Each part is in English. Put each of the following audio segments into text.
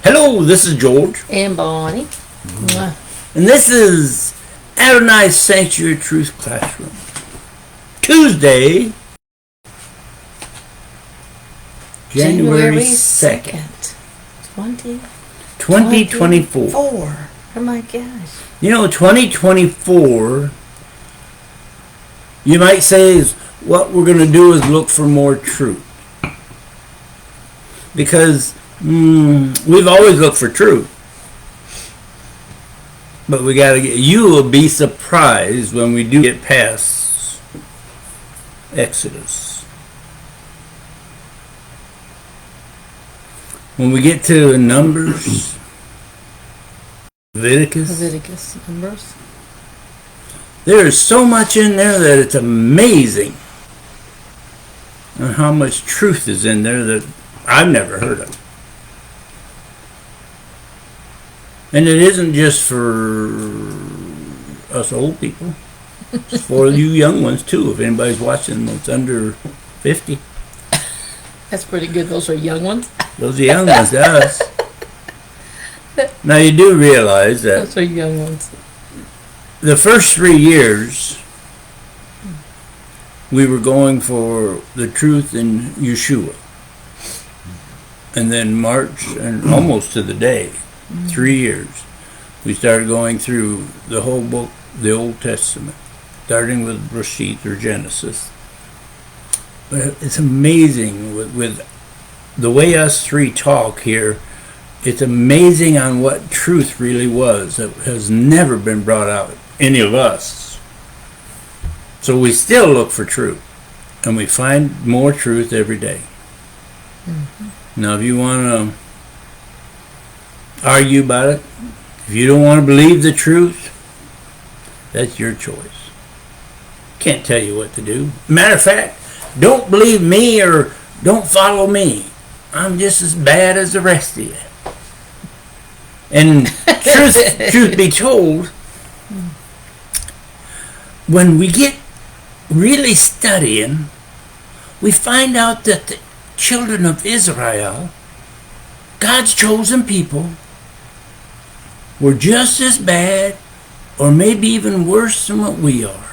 Hello, this is George. And Bonnie. And this is Adonai Sanctuary Truth Classroom. Tuesday, January 2nd, 2024. Oh my gosh. You know, 2024, you might say, is what we're going to do is look for more truth. Because we've always looked for truth. But we got to get, you will be surprised when we do get past Exodus. When we get to Numbers, Leviticus, Numbers. There is so much in there that it's amazing. And how much truth is in there that I've never heard of. And it isn't just for us old people. It's for you young ones too, if anybody's watching that's under 50. That's pretty good. Those are young ones. Those are young ones to us. Now you do realize that those are young ones. The first 3 years we were going for the truth in Yeshua. And then March, and almost to the day, 3 years, we started going through the whole book, the Old Testament, starting with Bereshit or Genesis. But it's amazing with the way us three talk here. It's amazing on what truth really was that has never been brought out, any of us. So we still look for truth, and we find more truth every day. Mm-hmm. Now, if you want to argue about it, if you don't want to believe the truth, that's your choice. Can't tell you what to do. Matter of fact, don't believe me or don't follow me. I'm just as bad as the rest of you. And truth be told, when we get really studying, we find out that the children of Israel, God's chosen people, were just as bad or maybe even worse than what we are.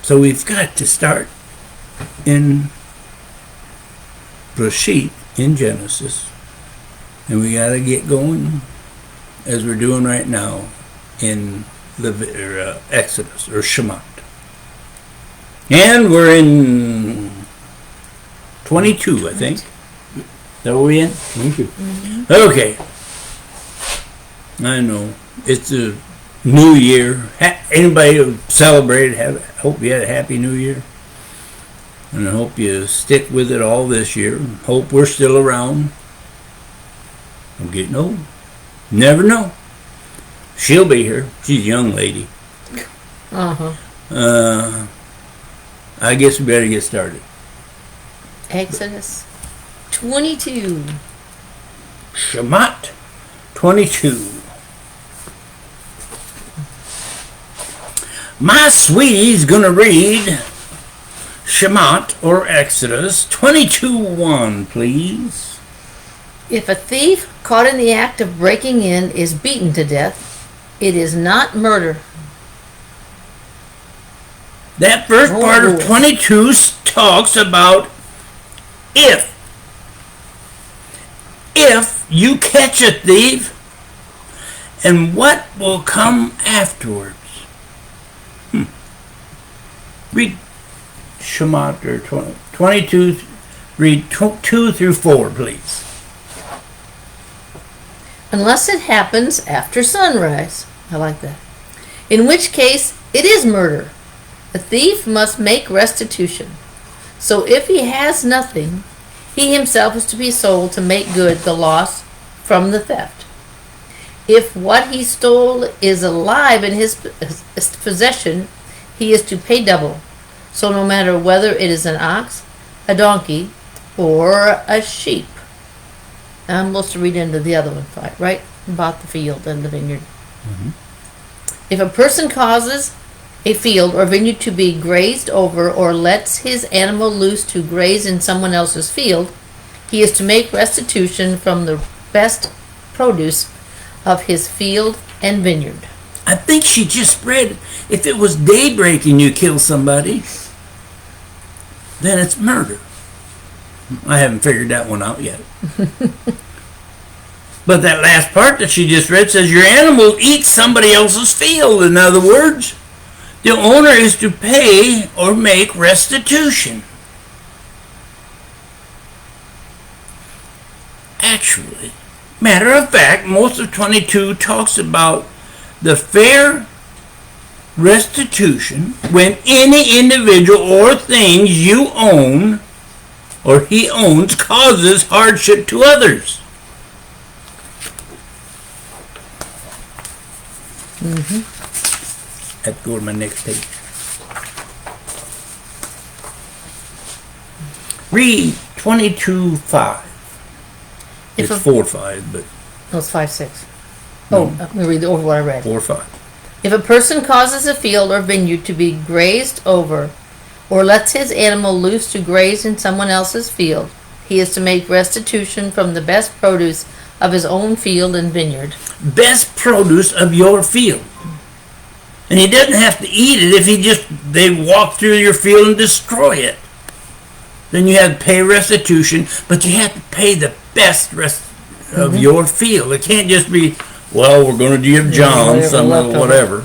So we've got to start in Bereshit, in Genesis, and we got to get going as we're doing right now in Exodus or Shemot. And we're in 22, I think. Is that what we're in? 22. Mm-hmm. Okay. I know. It's a new year. Anybody who celebrated, hope you had a happy new year. And I hope you stick with it all this year. Hope we're still around. I'm getting old. Never know. She'll be here. She's a young lady. Uh-huh. I guess we better get started. Exodus 22. Shemot 22. My sweetie's gonna read Shemot or Exodus 22:1, please. If a thief caught in the act of breaking in is beaten to death, it is not murder. That first part of 22 talks about if you catch a thief and what will come afterwards. Read Shemot or 22, read 2 through 4, please. Unless it happens after sunrise. I like that. In which case, it is murder. A thief must make restitution. So if he has nothing, he himself is to be sold to make good the loss from the theft. If what he stole is alive in his possession, he is to pay double. So no matter whether it is an ox, a donkey, or a sheep. I'm supposed to read into the other one, right? About the field and the vineyard. Mm-hmm. If a person causes a field or vineyard to be grazed over, or lets his animal loose to graze in someone else's field, he is to make restitution from the best produce of his field and vineyard. I think she just read, if it was daybreak and you kill somebody, then it's murder. I haven't figured that one out yet. But that last part that she just read says your animal eats somebody else's field. In other words, the owner is to pay or make restitution. Actually, matter of fact, most of 22 talks about the fair restitution when any individual or things you own or he owns causes hardship to others. I have to go to my next page. Read 22:5. It's 4:5, but No, it's 5:6. Oh, let me read over what I read. 4:5. If a person causes a field or vineyard to be grazed over, or lets his animal loose to graze in someone else's field, he is to make restitution from the best produce of his own field and vineyard. Best produce of your field. And he doesn't have to eat it if they walk through your field and destroy it. Then you have to pay restitution, but you have to pay the best of your field. It can't just be, well, we're going to give John some whatever.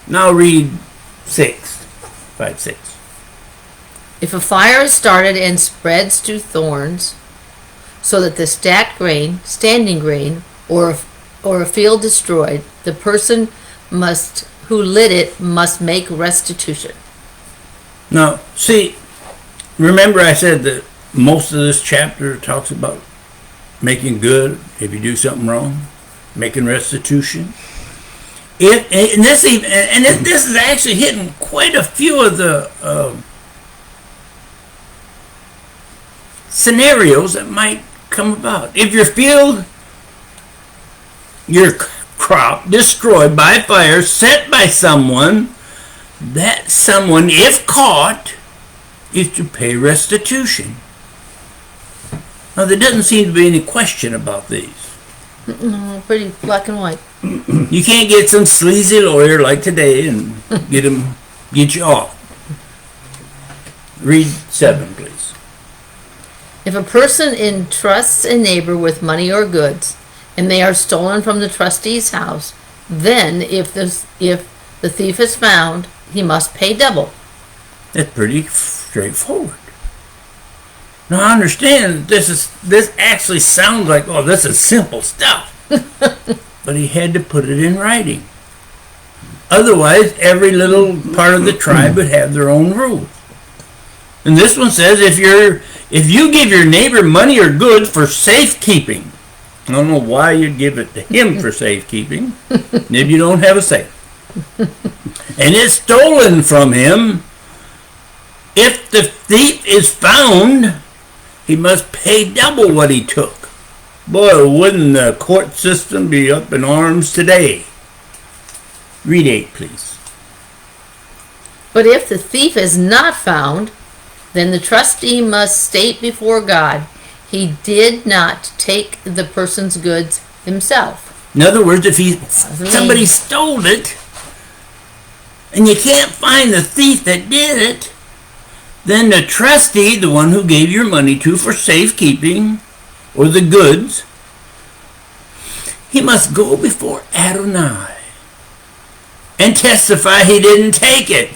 Now read 5:6. If a fire is started and spreads to thorns, so that the standing grain, or a field destroyed, the person who lit it must make restitution. Now, see, remember I said that most of this chapter talks about making good if you do something wrong, making restitution. This is actually hitting quite a few of the scenarios that might come about. If your field, your crop destroyed by fire set by someone, that someone, if caught, is to pay restitution. Now, there doesn't seem to be any question about these. Pretty black and white. You can't get some sleazy lawyer like today and get you off. Read 7, please. If a person entrusts a neighbor with money or goods, and they are stolen from the trustee's house, then if the thief is found, he must pay double. That's pretty straightforward. Now I understand this actually sounds like, oh, this is simple stuff. But he had to put it in writing. Otherwise, every little part of the tribe would have their own rules. And this one says if you give your neighbor money or goods for safekeeping, I don't know why you'd give it to him for safekeeping if you don't have a safe. And it's stolen from him. If the thief is found, he must pay double what he took. Boy, wouldn't the court system be up in arms today? Read 8, please. But if the thief is not found, then the trustee must state before God he did not take the person's goods himself. In other words, if somebody stole it, and you can't find the thief that did it, then the trustee, the one who gave your money to for safekeeping, or the goods, he must go before Adonai and testify he didn't take it.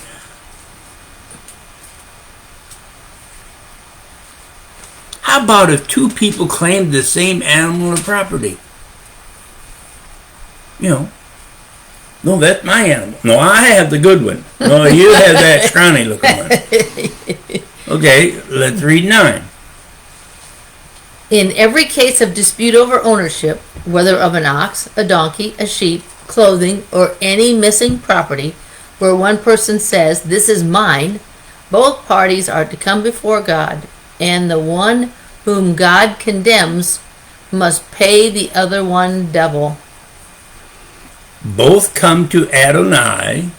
How about if two people claimed the same animal or property? No, that's my animal. No, I have the good one. No, you have that scrawny looking one. Okay, let's read 9. In every case of dispute over ownership, whether of an ox, a donkey, a sheep, clothing, or any missing property, where one person says, "This is mine," both parties are to come before God, and the one whom God condemns must pay the other one double. both come to Adonai,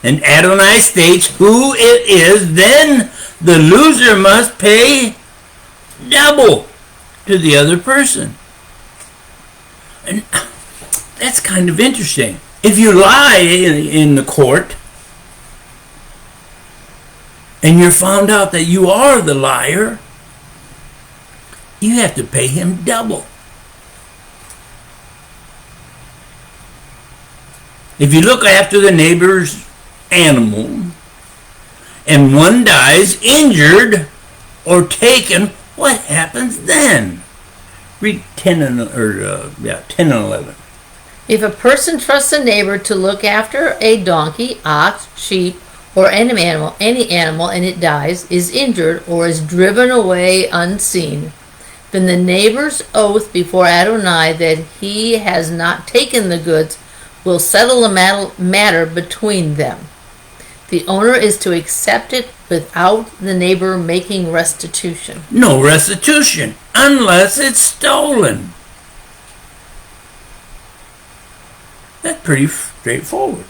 and Adonai states who it is, then the loser must pay double to the other person. And that's kind of interesting. If you lie in the court and you're found out that you are the liar, you have to pay him double. If you look after the neighbor's animal and one dies injured or taken, what happens then? Read 10 and 11. If a person trusts a neighbor to look after a donkey, ox, sheep, or any animal, and it dies, is injured, or is driven away unseen, then the neighbor's oath before Adonai that he has not taken the goods will settle the matter between them. The owner is to accept it without the neighbor making restitution. No restitution, unless it's stolen. That's pretty straightforward.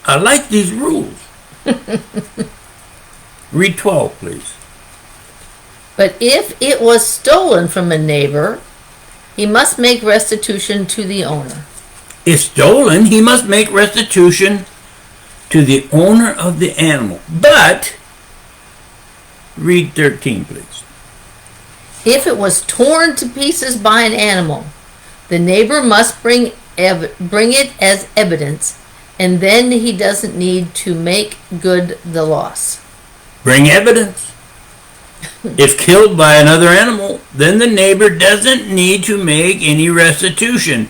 I like these rules. Read 12, please. But if it was stolen from a neighbor, he must make restitution to the owner. If stolen, he must make restitution to the owner of the animal. But, read 13, please. If it was torn to pieces by an animal, the neighbor must bring it as evidence, and then he doesn't need to make good the loss. Bring evidence. If killed by another animal, then the neighbor doesn't need to make any restitution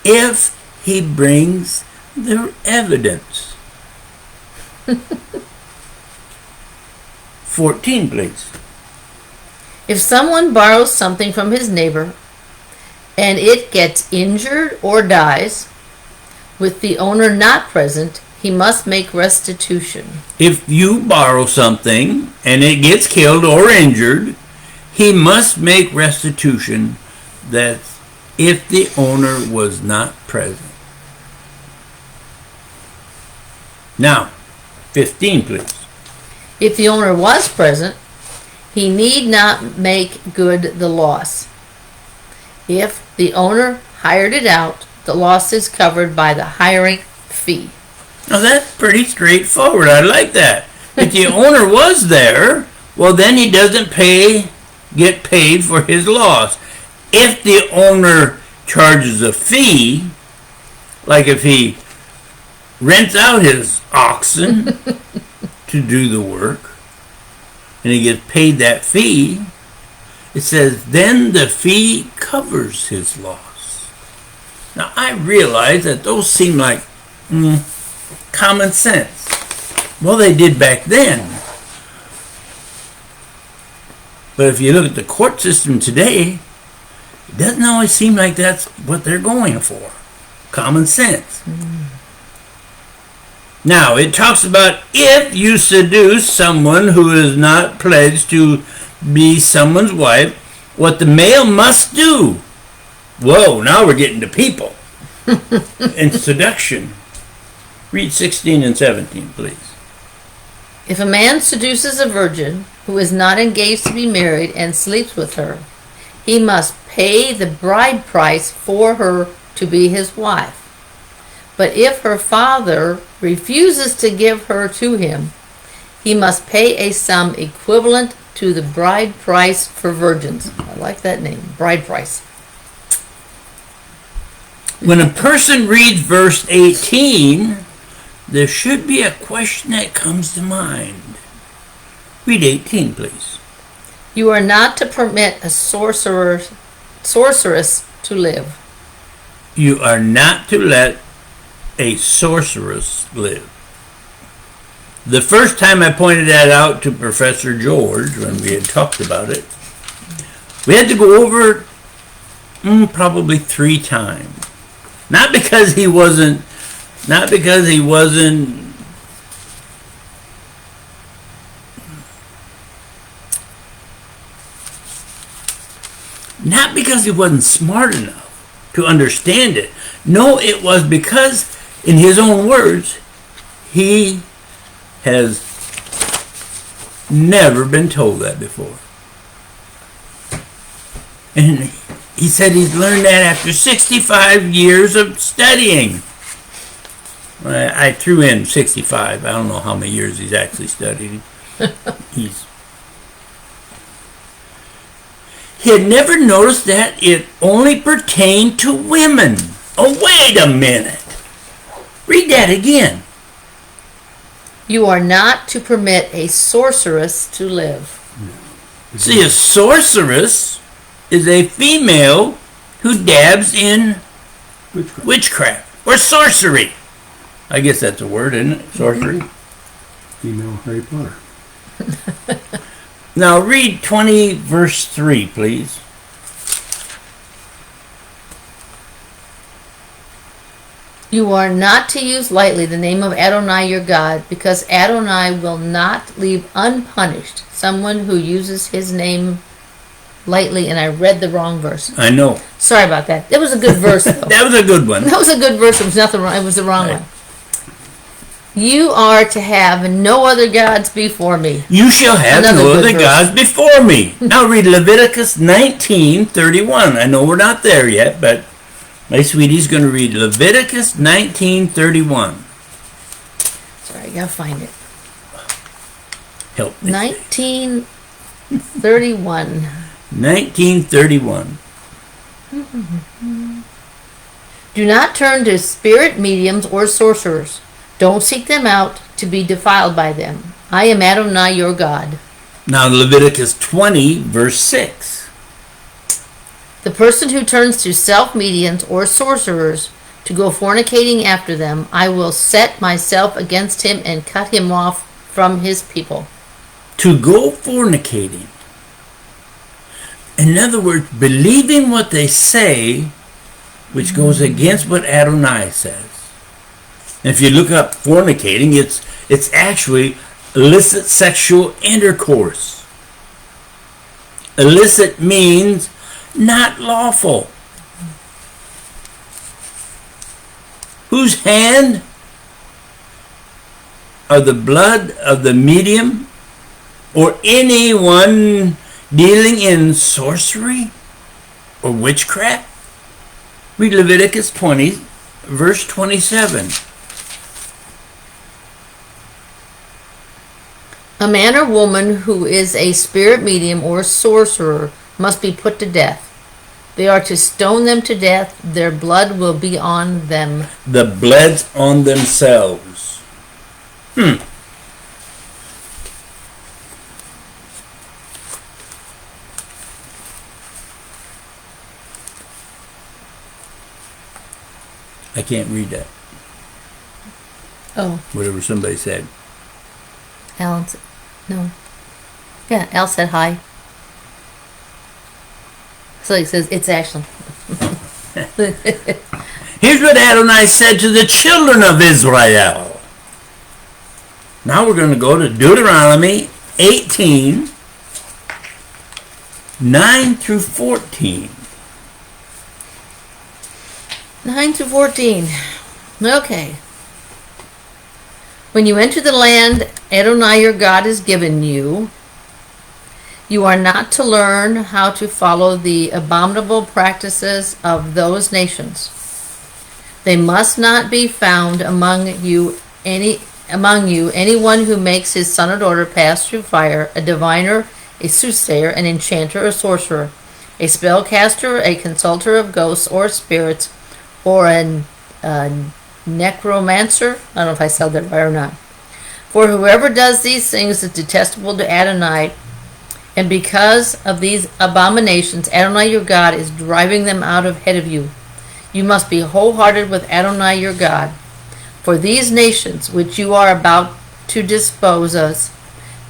if he brings the evidence. 14, please. If someone borrows something from his neighbor and it gets injured or dies, with the owner not present, he must make restitution. If you borrow something and it gets killed or injured, he must make restitution that if the owner was not present. Now, 15, please. If the owner was present, he need not make good the loss. If the owner hired it out, the loss is covered by the hiring fee. Now that's pretty straightforward. I like that. If the owner was there, well then he doesn't get paid for his loss. If the owner charges a fee, like if he rents out his oxen to do the work, and he gets paid that fee, it says, then the fee covers his loss. Now, I realize that those seem like common sense. Well, they did back then. But if you look at the court system today, it doesn't always seem like that's what they're going for. Common sense. Now, it talks about if you seduce someone who is not pledged to be someone's wife, what the male must do. Whoa, now we're getting to people. And seduction. Read 16 and 17, please. If a man seduces a virgin who is not engaged to be married and sleeps with her, he must pay the bride price for her to be his wife. But if her father refuses to give her to him, he must pay a sum equivalent to the bride price for virgins. I like that name, bride price. When a person reads verse 18, there should be a question that comes to mind. Read 18, please. You are not to permit a sorceress to live. You are not to let a sorceress live. The first time I pointed that out to Professor George, when we had talked about it, we had to go over it probably 3 times. Not because he wasn't not because he wasn't smart enough. to understand it. No, it was because, in his own words, he has never been told that before. And he said he's learned that after 65 years of studying. I threw in 65. I don't know how many years he's actually studied. He had never noticed that it only pertained to women. Oh, wait a minute. Read that again. You are not to permit a sorceress to live. See, a sorceress is a female who dabs in witchcraft or sorcery. I guess that's a word, isn't it? Sorcery. Female Harry Potter. Now read 20 verse 3, please. You are not to use lightly the name of Adonai your God, because Adonai will not leave unpunished someone who uses his name lightly. And I read the wrong verse. I know. Sorry about that. It was a good verse, though. That was a good one. That was a good verse. It was nothing wrong. It was the wrong Right. one. You are to have no other gods before me. You shall have Another no good other verse. gods before me. Now read Leviticus 19:31. I know we're not there yet, but my sweetie's going to read Leviticus 19:31. Sorry, I gotta find it. Help me. 1931. 19:31. Do not turn to spirit mediums or sorcerers. Don't seek them out to be defiled by them. I am Adonai your God. Now Leviticus 20 verse 6. The person who turns to self-mediums or sorcerers to go fornicating after them, I will set myself against him and cut him off from his people. To go fornicating. In other words, believing what they say, which goes against what Adonai says. If you look up fornicating, it's actually illicit sexual intercourse. Illicit means not lawful. Whose hand are the blood of the medium or anyone dealing in sorcery or witchcraft? Read Leviticus 20, verse 27. A man or woman who is a spirit medium or sorcerer must be put to death. They are to stone them to death. Their blood will be on them. The blood's on themselves. I can't read that. Oh, Whatever somebody said. Alan said, no. Yeah, Al said hi. So he says, it's Ashley. Here's what Adonai said to the children of Israel. Now we're going to go to Deuteronomy 18, 9 through 14. 9 to 14. Okay. When you enter the land Adonai your God has given you, you are not to learn how to follow the abominable practices of those nations. They must not be found among you anyone who makes his son or daughter pass through fire, a diviner, a soothsayer, an enchanter, a sorcerer, a spellcaster, a consulter of ghosts or spirits, or a necromancer. I don't know if I said that right or not. For whoever does these things is detestable to Adonai, and because of these abominations, Adonai your God is driving them out ahead of you. You must be wholehearted with Adonai your God. For these nations which you are about to dispose of,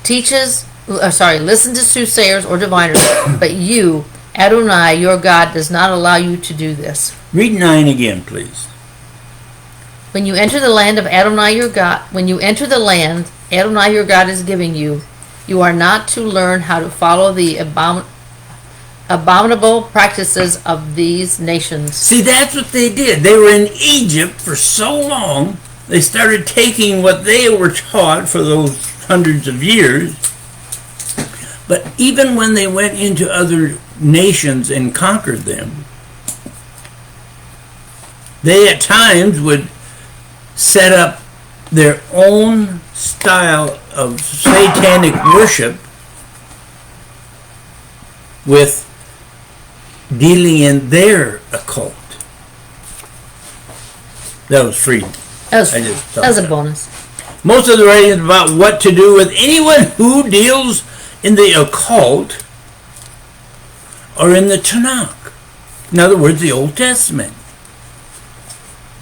listen to soothsayers or diviners, but you, Adonai your God, does not allow you to do this. Read 9 again, please. When you enter the land of Adonai your God, Adonai your God is giving you, you are not to learn how to follow the abominable practices of these nations. See, that's what they did. They were in Egypt for so long, they started taking what they were taught for those hundreds of years. But even when they went into other nations and conquered them, they at times would set up their own style of satanic worship with dealing in their occult. That was free. That was a bonus. Most of the writings about what to do with anyone who deals in the occult are in the Tanakh. In other words, the Old Testament.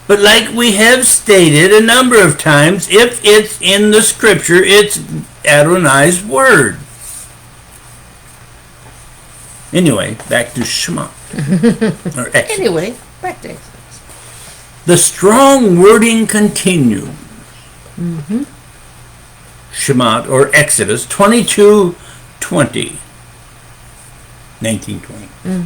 But like we have stated a number of times, if it's in the scripture, it's Adonai's word. Anyway, back to Shema. Or Exodus. Anyway, back to Exodus. The strong wording continues. Shema or Exodus 22:20. 19:20.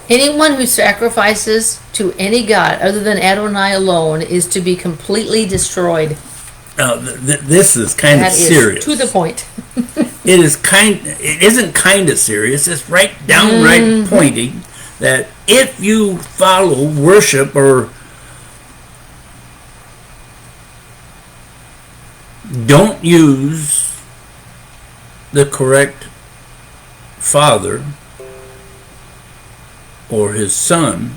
Anyone who sacrifices to any god other than Adonai alone is to be completely destroyed. Now, this is kind That of is serious. to the point. It isn't kind of serious. It's right downright pointing that if you follow worship or don't use the correct father or his son,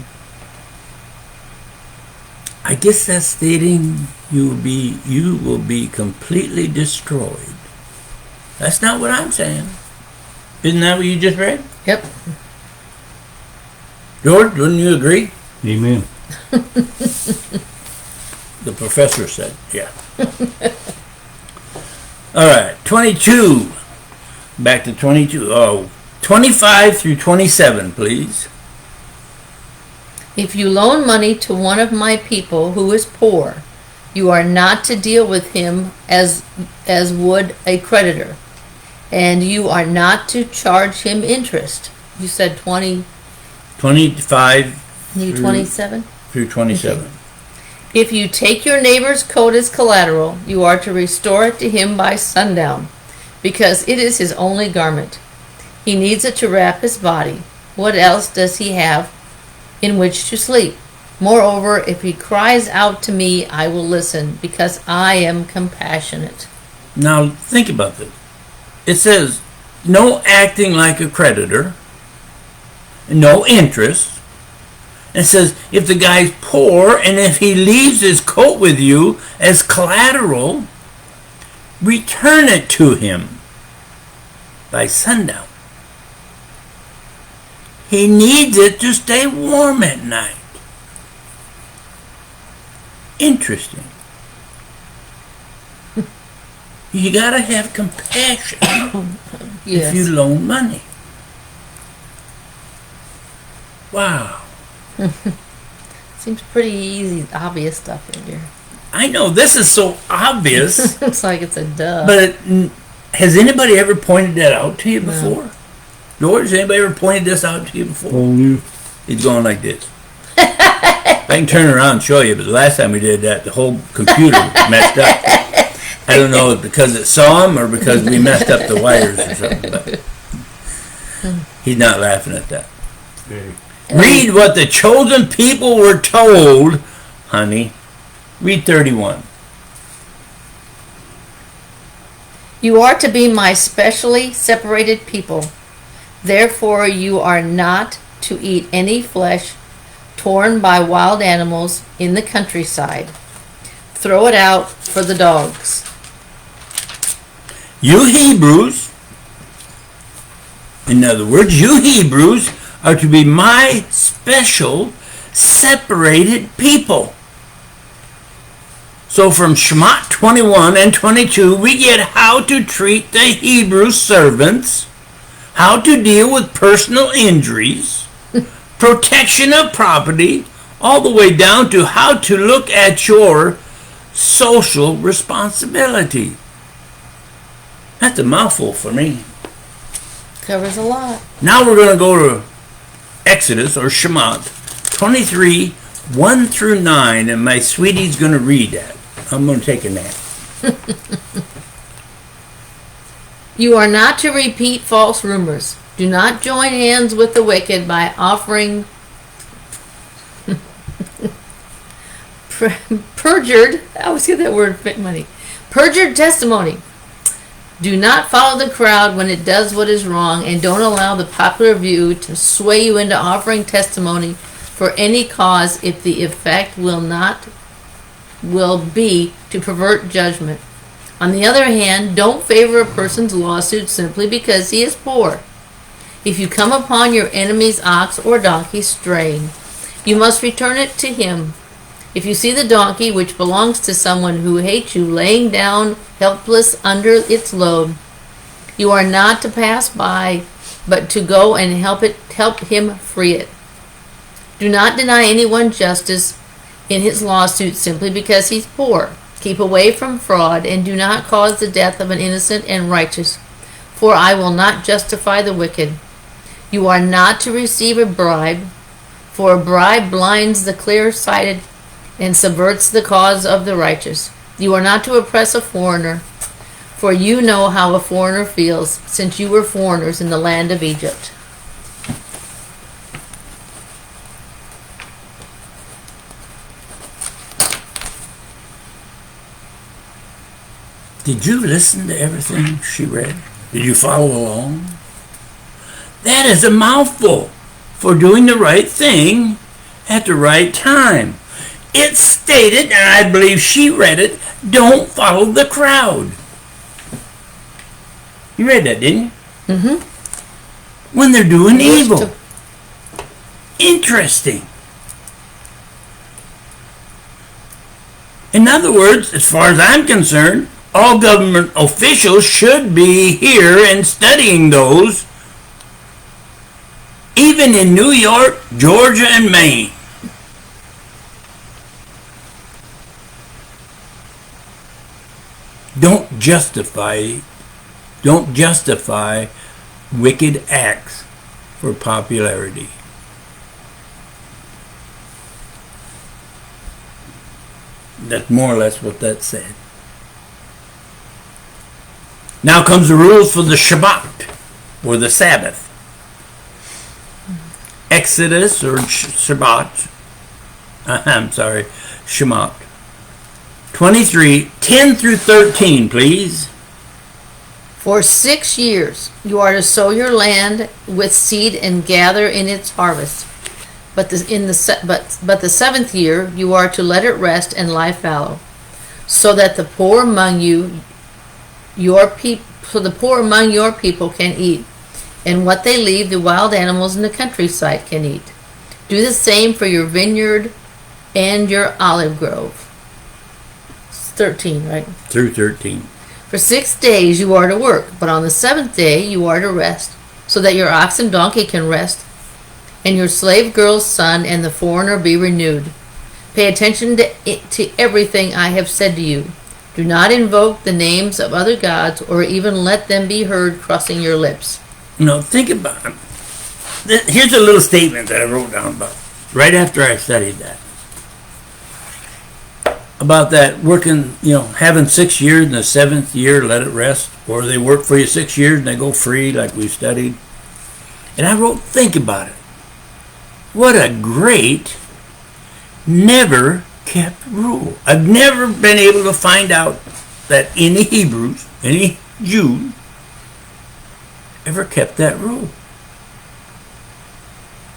I guess that's stating you will be completely destroyed. That's not what I'm saying. Isn't that what you just read? Yep. George, wouldn't you agree? Amen. The professor said, yeah. All right, 22. Back to 22. Oh, 25 through 27, please. If you loan money to one of my people who is poor, you are not to deal with him as would a creditor, and you are not to charge him interest. You said 20. 25 Need 27? through 27. If you take your neighbor's coat as collateral, you are to restore it to him by sundown, because it is his only garment. He needs it to wrap his body. What else does he have in which to sleep? Moreover, if he cries out to me, I will listen, because I am compassionate. Now, think about this. It says, no acting like a creditor, no interest. It says, if the guy's poor and if he leaves his coat with you as collateral, return it to him by sundown. He needs it to stay warm at night. Interesting. You gotta have compassion Yes. if you loan money. Wow. Seems pretty easy, obvious stuff in here. I know this is so obvious, Looks like it's a duh. but has anybody ever pointed that out to you before? George, has anybody ever pointed this out to you before? All new. He's going like this. I can turn around and show you, but the last time we did that, the whole computer messed up. I don't know if because it saw him or because we messed up the wires or something, but he's not laughing at that. Very. Read what the chosen people were told, honey. Read 31. You are to be my specially separated people. Therefore, you are not to eat any flesh torn by wild animals in the countryside. Throw it out for the dogs. You Hebrews, in other words, you Hebrews are to be my special separated people. So from Shema 21 and 22, we get how to treat the Hebrew servants, how to deal with personal injuries, protection of property, all the way down to how to look at your social responsibility. That's a mouthful for me. Covers a lot. Now we're going to go to Exodus or Shemot 23, 1 through 9, and my sweetie's going to read that. I'm going to take a nap. You are not to repeat false rumors. Do not join hands with the wicked by offering perjured, I always get that word funny, perjured testimony. Do not follow the crowd when it does what is wrong, and don't allow the popular view to sway you into offering testimony for any cause if the effect will be to pervert judgment. On the other hand, don't favor a person's lawsuit simply because he is poor. If you come upon your enemy's ox or donkey straying, you must return it to him. If you see the donkey, which belongs to someone who hates you, laying down helpless under its load, you are not to pass by, but to go and help him free it. Do not deny anyone justice in his lawsuit simply because he's poor. Keep away from fraud, and do not cause the death of an innocent and righteous, for I will not justify the wicked. You are not to receive a bribe, for a bribe blinds the clear-sighted and subverts the cause of the righteous. You are not to oppress a foreigner, for you know how a foreigner feels, since you were foreigners in the land of Egypt. Did you listen to everything she read? Did you follow along? That is a mouthful for doing the right thing at the right time. It stated, and I believe she read it, don't follow the crowd. You read that, didn't you? Mm-hmm. When they're doing evil. Interesting. In other words, as far as I'm concerned, all government officials should be here and studying those, even in New York, Georgia, and Maine. Don't justify wicked acts for popularity. That's more or less what that said. Now comes the rules for the Shabbat, or the Sabbath. Exodus, or Shabbat, Shemot. 23, 10 through 13, please. For 6 years you are to sow your land with seed and gather in its harvest. But the 7th year you are to let it rest and lie fallow, so that the poor among your people can eat, and what they leave the wild animals in the countryside can eat. Do the same for your vineyard and your olive grove. It's 13, right? Through 13. For 6 days you are to work, but on the 7th day you are to rest, so that your ox and donkey can rest, and your slave girl's son and the foreigner be renewed. Pay attention to everything I have said to you. Do not invoke the names of other gods, or even let them be heard crossing your lips. Think about it. Here's a little statement that I wrote down about right after I studied that. About that working, having 6 years, and the 7th year let it rest, or they work for you 6 years and they go free like we studied. And I wrote, think about it. What a great, never kept rule. I've never been able to find out that any Hebrews, any Jew, ever kept that rule.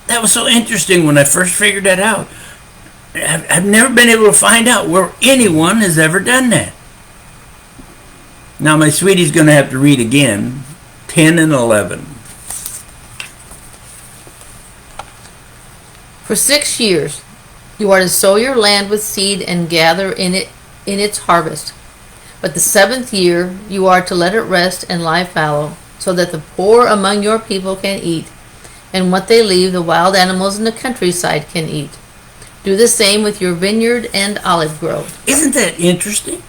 That was so interesting when I first figured that out. I've never been able to find out where anyone has ever done that. Now my sweetie's going to have to read again 10 and 11. For 6 years you are to sow your land with seed and gather in its harvest. But the 7th year you are to let it rest and lie fallow, so that the poor among your people can eat, and what they leave the wild animals in the countryside can eat. Do the same with your vineyard and olive grove. Isn't that interesting?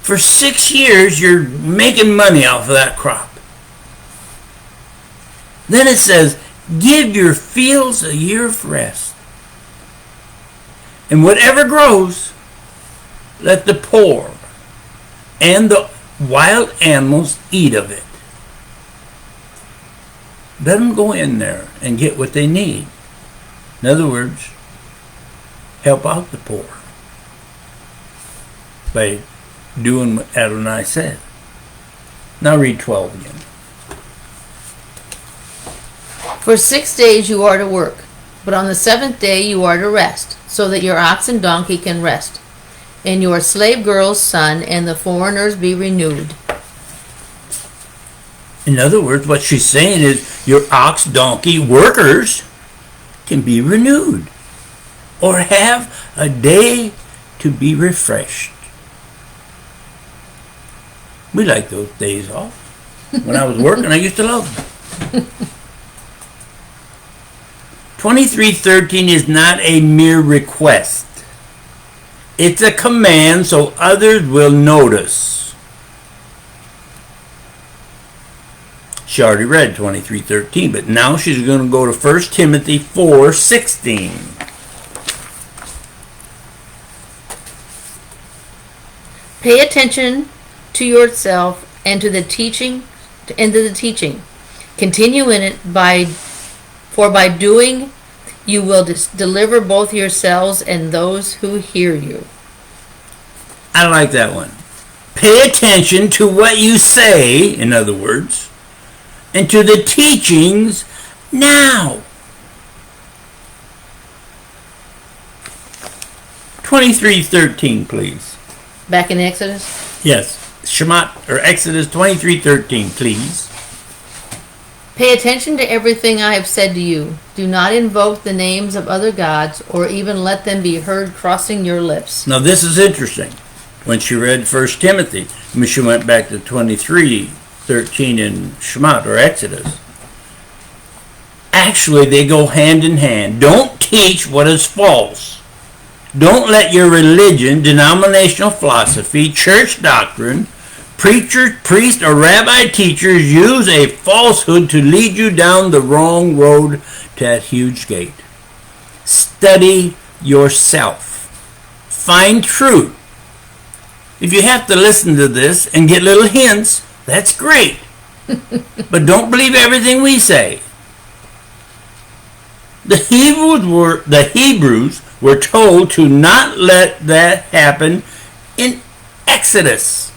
For 6 years you're making money off of that crop. Then it says, Give your fields a year of rest. And whatever grows, let the poor and the wild animals eat of it. Let them go in there and get what they need. In other words, help out the poor by doing what Adonai said. Now read 12 again. For 6 days you are to work, but on the seventh day you are to rest, so that your ox and donkey can rest, and your slave girl's son and the foreigners be renewed. In other words, what she's saying is your ox, donkey, workers can be renewed or have a day to be refreshed. We like those days off. When I was working, I used to love them. 23:13 is not a mere request. It's a command so others will notice. She already read 23:13, but now she's going to go to 1 Timothy 4:16. Pay attention to yourself and to the teaching, Continue in it, for by doing you will deliver both yourselves and those who hear you. I like that one. Pay attention to what you say, in other words, and to the teachings now. 23:13, please. Back in Exodus? Yes. Shemot, or Exodus 23:13, please. Pay attention to everything I have said to you. Do not invoke the names of other gods, or even let them be heard crossing your lips. Now this is interesting. When she read 1 Timothy, when she went back to 23:13 in Shemot, or Exodus. Actually, they go hand in hand. Don't teach what is false. Don't let your religion, denominational philosophy, church doctrine, preachers, priests, or rabbi teachers use a falsehood to lead you down the wrong road to that huge gate. Study yourself. Find truth. If you have to listen to this and get little hints, that's great. But don't believe everything we say. The Hebrews were told to not let that happen in Exodus.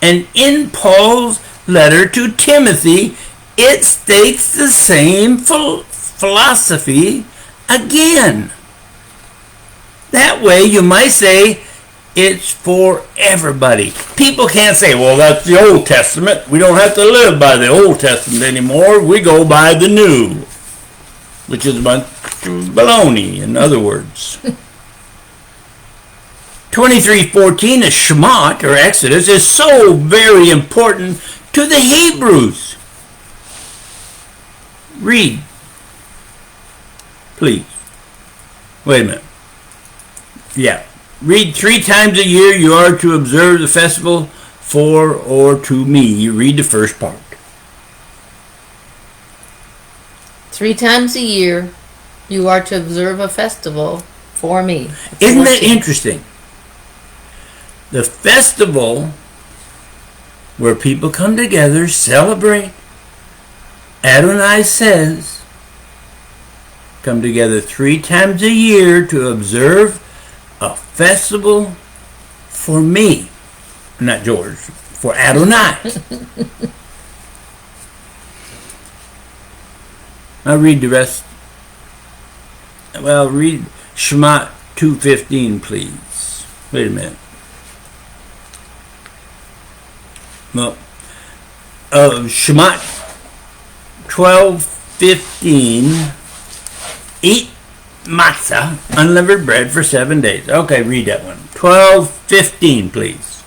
And in Paul's letter to Timothy, it states the same philosophy again. That way you might say it's for everybody. People can't say, well, that's the Old Testament. We don't have to live by the Old Testament anymore. We go by the New, which is a bunch of baloney, in other words. 23:14, a Shemot, or Exodus, is so very important to the Hebrews. Read. Please. Wait a minute. Yeah. Read 3 times a year you are to observe the festival for or to me. You read the first part. 3 times a year you are to observe a festival for me. Isn't that interesting? The festival where people come together, celebrate. Adonai says, come together 3 times a year to observe a festival for me. Not George, for Adonai. I'll read the rest. Well, read Shemot 2:15, please. Wait a minute. Well, Shemot 12:15. Eat matzah, unleavened bread, for 7 days. Okay, read that one. 12:15, please.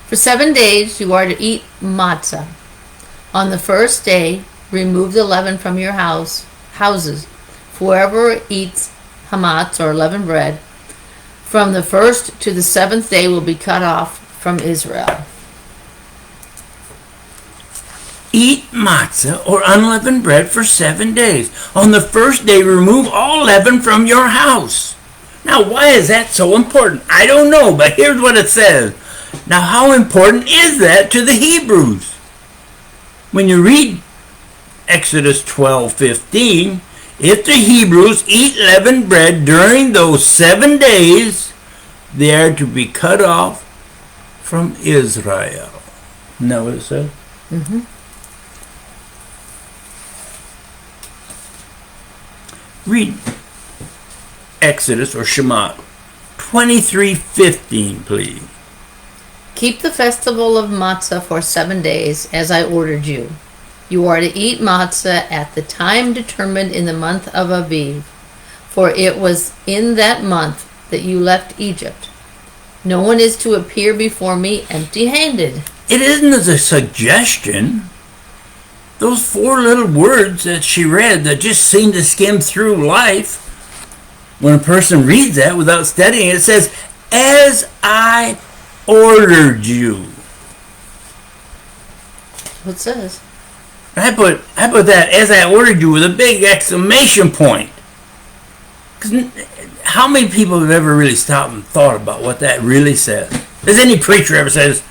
For 7 days you are to eat matzah. On the first day, remove the leaven from your houses. Whoever eats hamatz, or leavened bread, from the first to the 7th day will be cut off from Israel. Eat matzah or unleavened bread for 7 days. On the first day, remove all leaven from your house. Now, why is that so important? I don't know, but here's what it says. Now, how important is that to the Hebrews? When you read Exodus 12:15, if the Hebrews eat leavened bread during those 7 days, they are to be cut off from Israel. Isn't that what it says? Mm-hmm. Read Exodus or Shema 23:15, please. Keep the festival of matzah for 7 days, as I ordered you. You are to eat matzah at the time determined in the month of Aviv, for it was in that month that you left Egypt. No one is to appear before me empty-handed. It isn't as a suggestion. Those 4 little words that she read that just seem to skim through life, when a person reads that without studying, it says, as I ordered you. What it says? I put that, as I ordered you, with a big exclamation point. 'Cause how many people have ever really stopped and thought about what that really says? Does any preacher ever says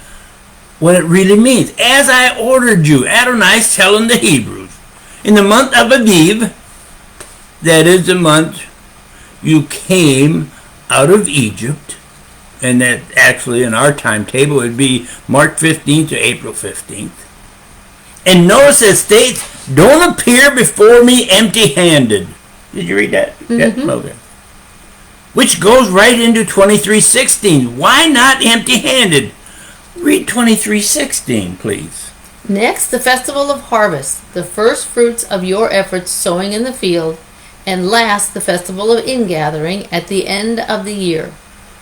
what it really means? As I ordered you, Adonai's telling the Hebrews, in the month of Aviv, that is the month you came out of Egypt, and that actually in our timetable would be March 15th to April 15th. And notice it states, don't appear before me empty-handed. Did you read that? Mm-hmm. Yeah? Okay. Which goes right into 23:16. Why not empty-handed? Read 23:16, please. Next, the festival of harvest, the first fruits of your efforts sowing in the field, and last, the festival of ingathering at the end of the year,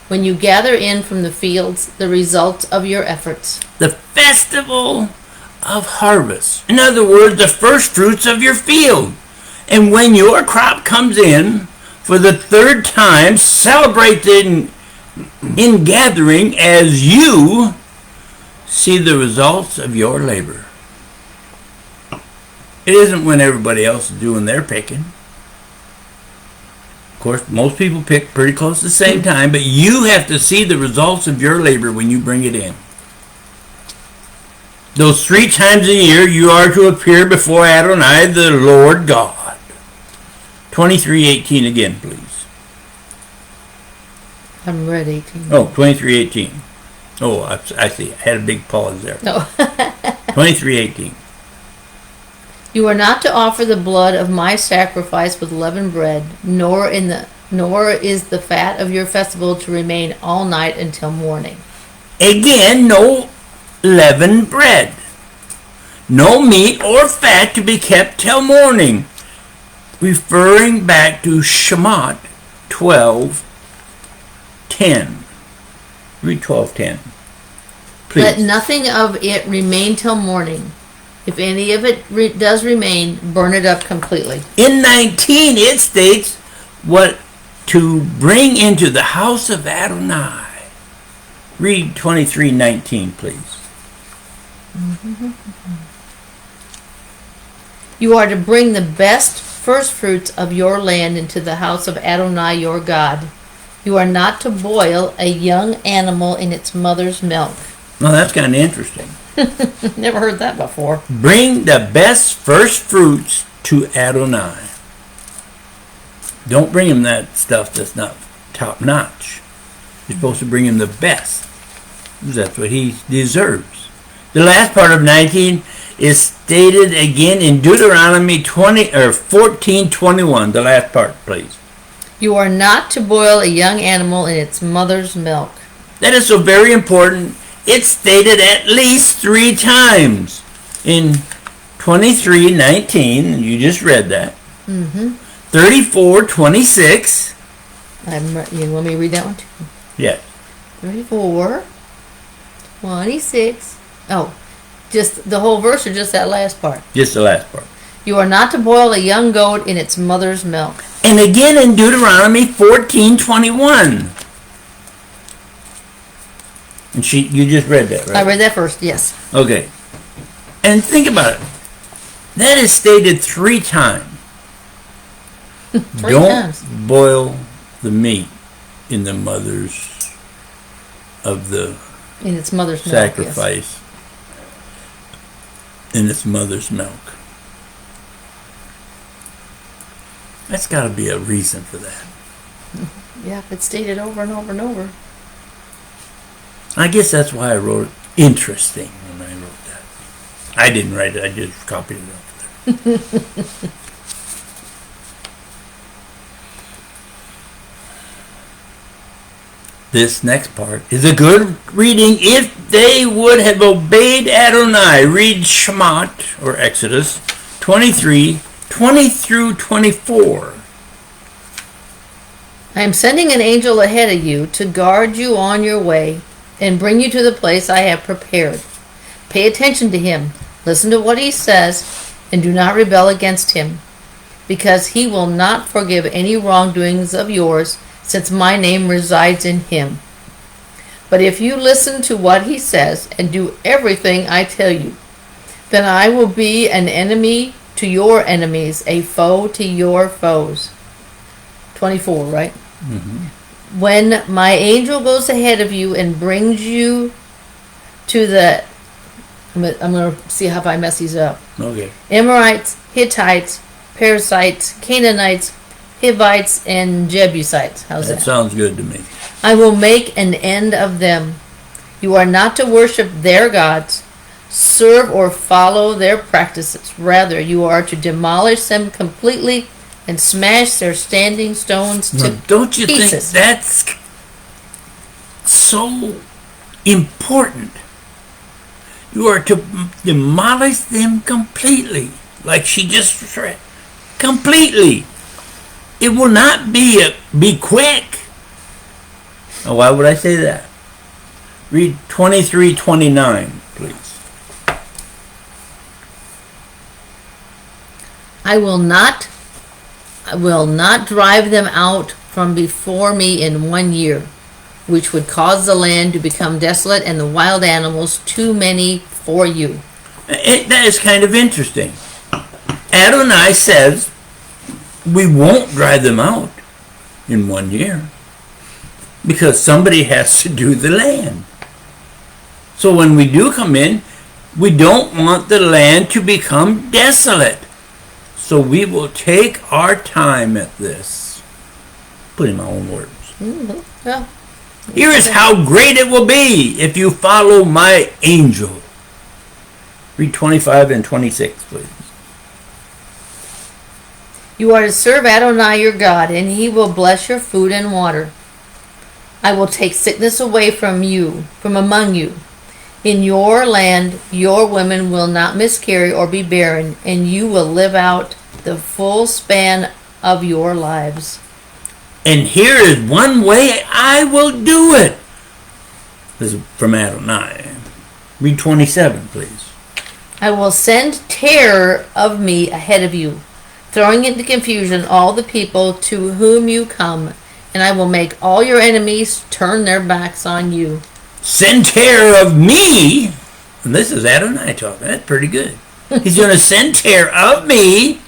when you gather in from the fields the results of your efforts. The festival of harvest. In other words, the first fruits of your field. And when your crop comes in for the 3rd time, celebrate the ingathering as you see the results of your labor. It isn't when everybody else is doing their picking. Of course, most people pick pretty close to the same time, but you have to see the results of your labor when you bring it in. Those 3 times a year you are to appear before Adonai, the Lord God. 23:18 again, please. I'm ready. Oh, 23:18. Oh, I see. I had a big pause there. No. 23:18. You are not to offer the blood of my sacrifice with leavened bread, nor is the fat of your festival to remain all night until morning. Again, no leavened bread. No meat or fat to be kept till morning. Referring back to Shemot 12:10. Read 12:10. Please. Let nothing of it remain till morning. If any of it does remain, burn it up completely. In 19, it states what to bring into the house of Adonai. Read 23:19, please. You are to bring the best first fruits of your land into the house of Adonai your God. You are not to boil a young animal in its mother's milk. Well, that's kind of interesting. Never heard that before. Bring the best first fruits to Adonai. Don't bring him that stuff that's not top notch. You're supposed to bring him the best. That's what he deserves. The last part of 19 is stated again in Deuteronomy 14:21. The last part, please. You are not to boil a young animal in its mother's milk. That is so very important. It's stated at least 3 times in 23:19. You just read that. 34:26. You want me to read that one too? Yes. 34, 26. Oh, just the whole verse or just that last part? Just the last part. You are not to boil a young goat in its mother's milk. And again in Deuteronomy 14:21. And you just read that, right? I read that first, yes. Okay. And think about it. That is stated 3 times. Three Don't times. boil the meat in the mothers of the In its mother's milk. Yes. sacrifice in its mother's milk. That's got to be a reason for that. Yeah, it's stated over and over and over. I guess that's why I wrote interesting when I wrote that. I didn't write it, I just copied it off there. This next part is a good reading if they would have obeyed Adonai. Read Shemot, or Exodus 23, 20 through 24. I am sending an angel ahead of you to guard you on your way and bring you to the place I have prepared. Pay attention to him, listen to what he says, and do not rebel against him, because he will not forgive any wrongdoings of yours, since my name resides in him. But if you listen to what he says and do everything I tell you, then I will be an enemy to your enemies, a foe to your foes. 24, right? Mm-hmm. When my angel goes ahead of you and brings you to the, I'm going to see how I mess these up. Okay. Amorites, Hittites, Perizzites, Canaanites, Hivites, and Jebusites. How's That that? sounds good to me. I will make an end of them. You are not to worship their gods, serve or follow their practices. Rather, you are to demolish them completely and smash their standing stones to Now, don't you pieces. think that's so important? You are to demolish them completely, like she just said. Completely. It will not be quick. Now, why would I say that? Read 23:29, please. I will not drive them out from before me in 1 year, which would cause the land to become desolate and the wild animals too many for you. That is kind of interesting. Adonai says we won't drive them out in 1 year because somebody has to do the land. So when we do come in, we don't want the land to become desolate. So we will take our time at this. Put in my own words. Mm-hmm. Yeah. Here is how great it will be if you follow my angel. Read 25 and 26, please. You are to serve Adonai your God, and he will bless your food and water. I will take sickness away from among you. In your land, your women will not miscarry or be barren, and you will live out the full span of your lives. And here is one way I will do it. This is from Adonai. Read 27, please. I will send terror of me ahead of you, throwing into confusion all the people to whom you come, and I will make all your enemies turn their backs on you. Send terror of me. And this is Adonai talking. That's pretty good. He's going to send terror of me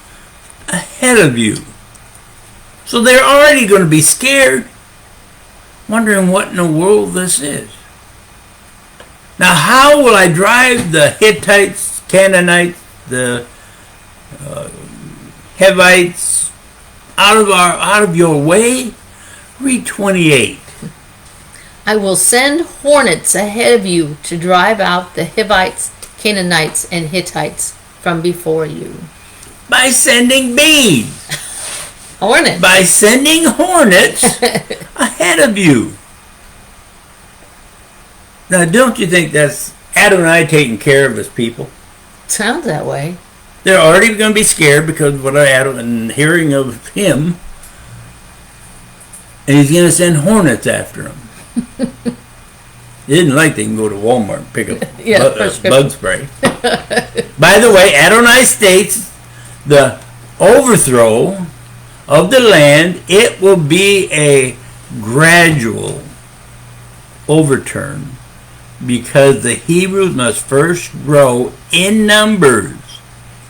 ahead of you. So they're already going to be scared, wondering what in the world this is. Now, how will I drive the Hittites, Canaanites, the Hivites out of your way? Read 28. I will send hornets ahead of you to drive out the Hivites, Canaanites, and Hittites from before you. By sending bees. Hornets? By sending hornets ahead of you. Now, don't you think that's Adonai taking care of his people? Sounds that way. They're already going to be scared because of what I had in hearing of him. And he's going to send hornets after him. He didn't like they can go to Walmart and pick up bug spray. By the way, Adonai states the overthrow of the land, it will be a gradual overturn because the Hebrews must first grow in numbers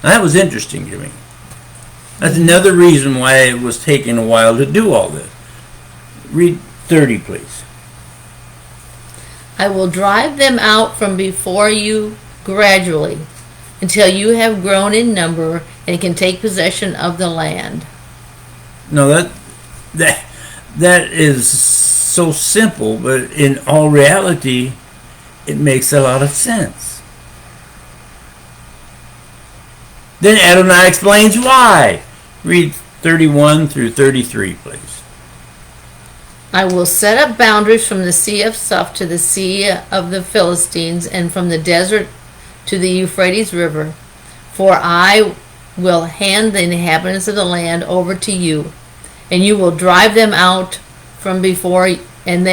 That was interesting to me. That's another reason why it was taking a while to do all this. Read 30, please. I will drive them out from before you gradually until you have grown in number and can take possession of the land. No, that is so simple, but in all reality, it makes a lot of sense. Then Adonai explains why. Read 31 through 33, please. I will set up boundaries from the Sea of Suf to the Sea of the Philistines, and from the desert to the Euphrates River. For I will hand the inhabitants of the land over to you, and you will drive them out from before, and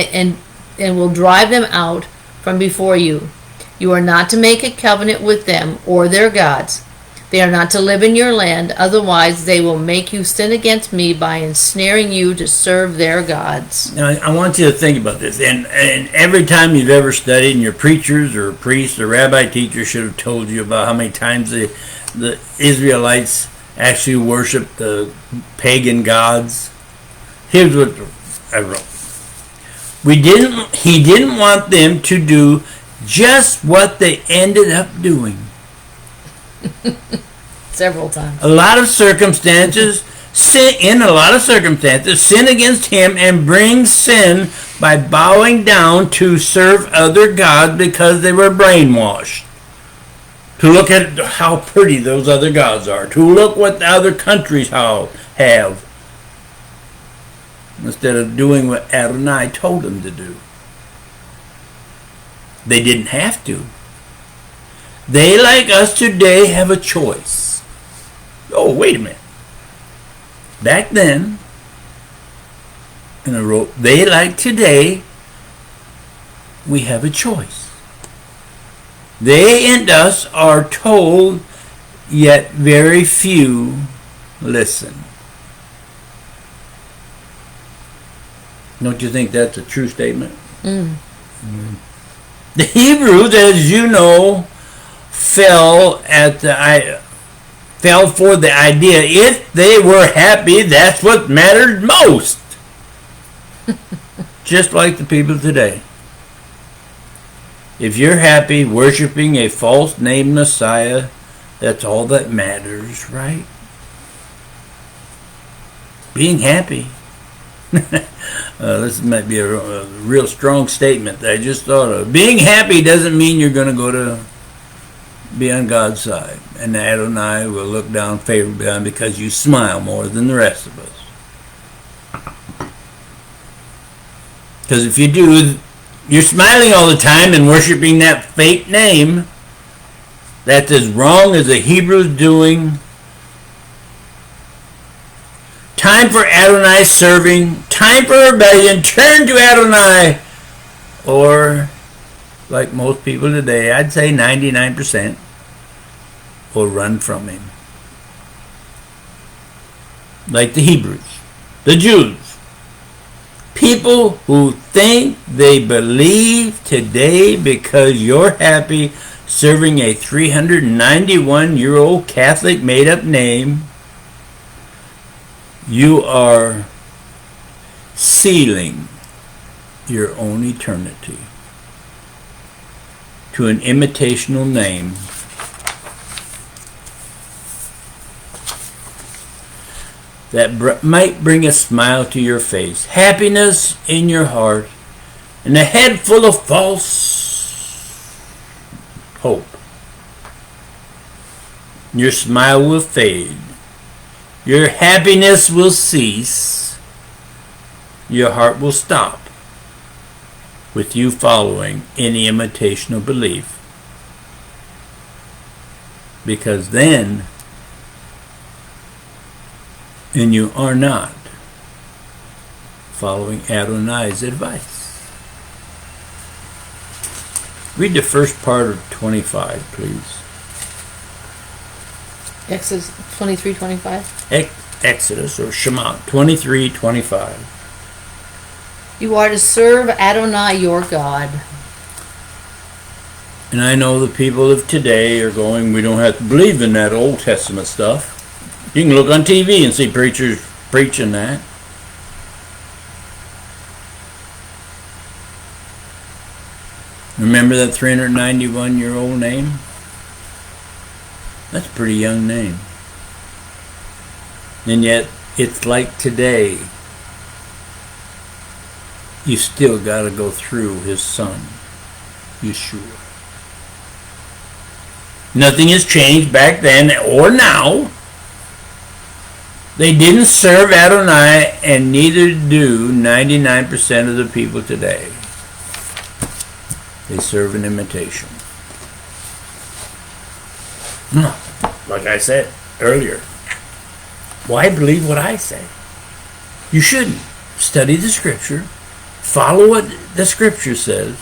will drive them out from before you. You are not to make a covenant with them or their gods. They are not to live in your land, otherwise they will make you sin against me by ensnaring you to serve their gods. Now, I want you to think about this. And every time you've ever studied, and your preachers or priests or rabbi teachers should have told you about how many times the Israelites actually worshiped the pagan gods. Here's what I wrote. He didn't want them to do just what they ended up doing. Several times. In a lot of circumstances, sin against him and bring sin by bowing down to serve other gods because they were brainwashed. To look at how pretty those other gods are. To look what the other countries have. Instead of doing what Adonai told them to do. They didn't have to. They, like us today, have a choice. Oh, wait a minute. Back then, and I wrote, they, like today, we have a choice. They and us are told, yet very few listen. Don't you think that's a true statement? The Hebrews, as you know, fell for the idea if they were happy, that's what mattered most. Just like the people today. If you're happy worshiping a false named Messiah, that's all that matters, right? Being happy. This might be a real strong statement that I just thought of. Being happy doesn't mean you're going to go to be on God's side, and Adonai will look down favorably on because you smile more than the rest of us. Because if you do, you're smiling all the time and worshiping that fake name. That's as wrong as the Hebrews doing. Time for Adonai serving. Time for rebellion. Turn to Adonai. Or, like most people today, I'd say 99%, or run from him. Like the Hebrews, the Jews. People who think they believe today because you're happy serving a 391-year-old Catholic made-up name, you are sealing your own eternity to an imitational name that might bring a smile to your face, happiness in your heart, and a head full of false hope. Your smile will fade. Your happiness will cease. Your heart will stop with you following any imitational belief. Because then you are not following Adonai's advice. Read the first part of 25, please. Exodus 23:25. Exodus or Shema 23:25. You are to serve Adonai your God. And I know the people of today are going, we don't have to believe in that Old Testament stuff. You can look on TV and see preachers preaching that. Remember that 391-year-old name? That's a pretty young name. And yet, it's like today. You still got to go through his son, Yeshua. Nothing has changed back then or now. They didn't serve Adonai, and neither do 99% of the people today. They serve an imitation. Like I said earlier, why believe what I say? You shouldn't. Study the scripture, follow what the scripture says,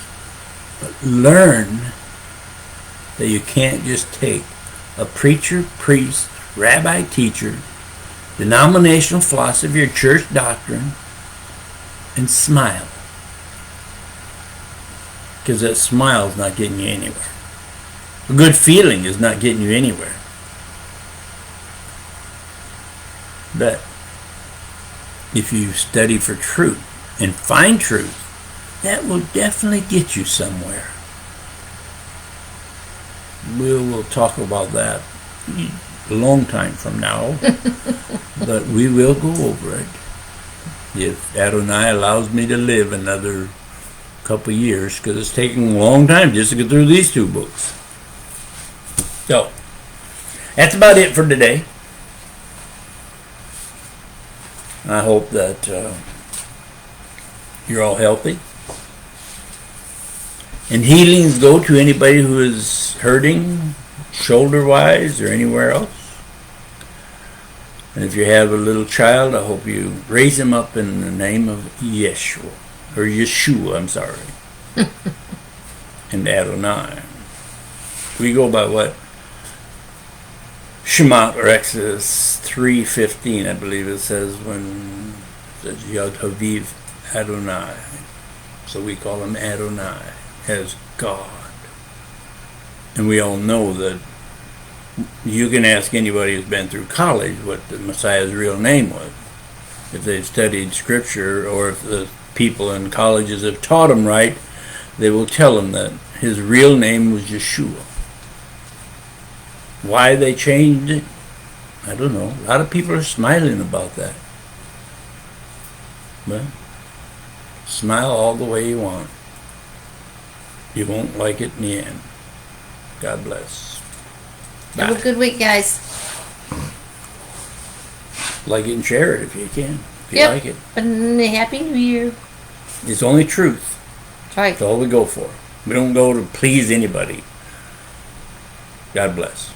but learn that you can't just take a preacher, priest, rabbi, teacher, denominational philosophy, or church doctrine and smile. Because that smile is not getting you anywhere. A good feeling is not getting you anywhere. But if you study for truth and find truth, that will definitely get you somewhere. We'll talk about that a long time from now, but we will go over it. If Adonai allows me to live another couple years, because it's taking a long time just to get through these two books. So, that's about it for today. I hope that you're all healthy. And healings go to anybody who is hurting, shoulder-wise or anywhere else. And if you have a little child, I hope you raise him up in the name of Yeshua. Or Yeshua, I'm sorry. And Adonai. We go by what? Shemot, or Exodus 3:15, I believe it says, when it says Yod Haviv Adonai. So we call him Adonai, as God. And we all know that you can ask anybody who's been through college what the Messiah's real name was. If they've studied scripture, or if the people in colleges have taught him right, they will tell him that his real name was Yeshua. Why they changed it, I don't know. A lot of people are smiling about that. But smile all the way you want. You won't like it in the end. God bless. Bye. Have a good week, guys. Like it and share it if you can. If you Yep. like it. And Happy New Year. It's only truth. That's right. That's all we go for. We don't go to please anybody. God bless.